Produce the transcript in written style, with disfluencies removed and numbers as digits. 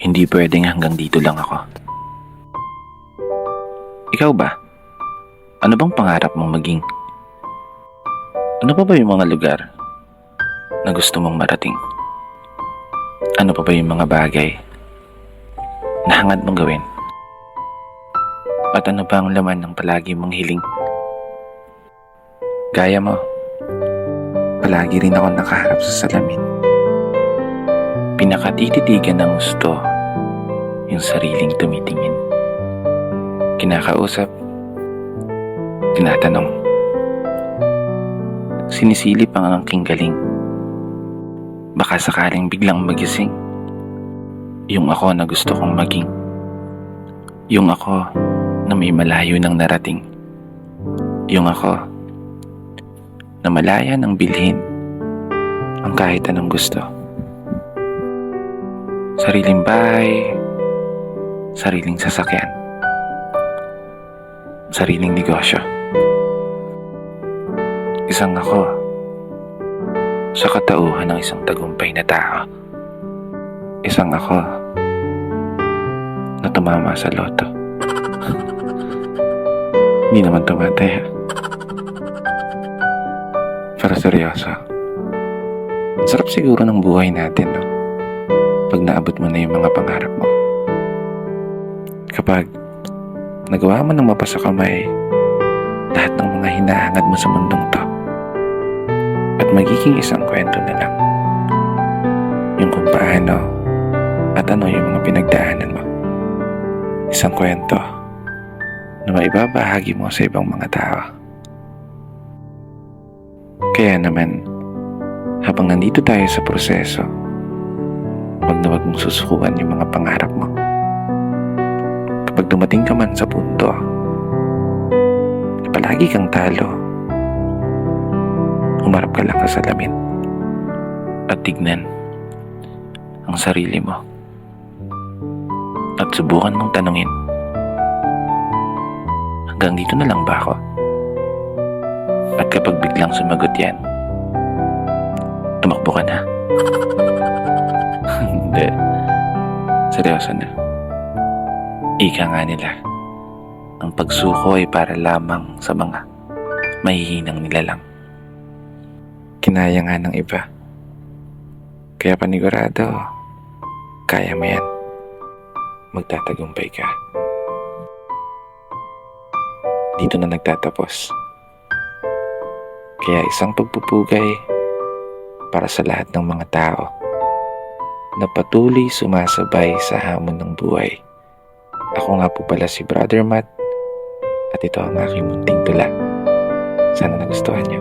Hindi pwedeng hanggang dito lang ako. Ikaw ba? Ano bang pangarap mong maging? Ano pa ba yung mga lugar na gusto mong marating? Ano pa ba yung mga bagay na hangad mong gawin? At ano ba ang laman ng palagi mong hiling? Gaya mo, palagi rin ako nakaharap sa salamin. Pinakatititigan ng gusto yung sariling tumitingin. Kinakausap, tinatanong, sinisilip ang angking galing. Baka sakaling biglang magising yung ako na gusto kong maging. Yung ako na may malayo ng narating. Yung ako na malaya ng bilhin ang kahit anong gusto. Sariling bahay, sariling sasakyan, sariling negosyo. Isang ako sa katauhan ng isang tagumpay na tao. Isang ako na tumama sa loto. Hindi naman tumataya. Pero seryoso, ang sarap siguro ng buhay natin, no? Pag naabot mo na yung mga pangarap mo. Kapag nagawa mo ng mapasa kamay lahat ng mga hinahangad mo sa mundong to, at magiging isang kwento na lang yung kung paano at ano yung mga pinagdaanan mo. Isang kwento na maibabahagi mo sa ibang mga tao. Kaya naman, habang nandito tayo sa proseso, wag na wag mong susukuan yung mga pangarap mo. Kapag dumating ka man sa punto na palagi kang talo, humarap ka lang sa salamin at tignan ang sarili mo at subukan mong tanungin, hanggang dito na lang ba ako? At kapag biglang sumagot yan, tumakbo ka na. Hindi, seryoso na. Ika nga nila, ang pagsuko ay para lamang sa mga mahihinang nilalang. Kinaya nga ng iba, kaya panigurado, kaya mo yan. Magtatagumpay ka. Dito na nagtatapos. Kaya isang pagpupugay para sa lahat ng mga tao na patuloy sumasabay sa hamon ng buhay. Ako nga po pala si Brother Matt at ito ang aking munting tula. Sana nagustuhan niyo.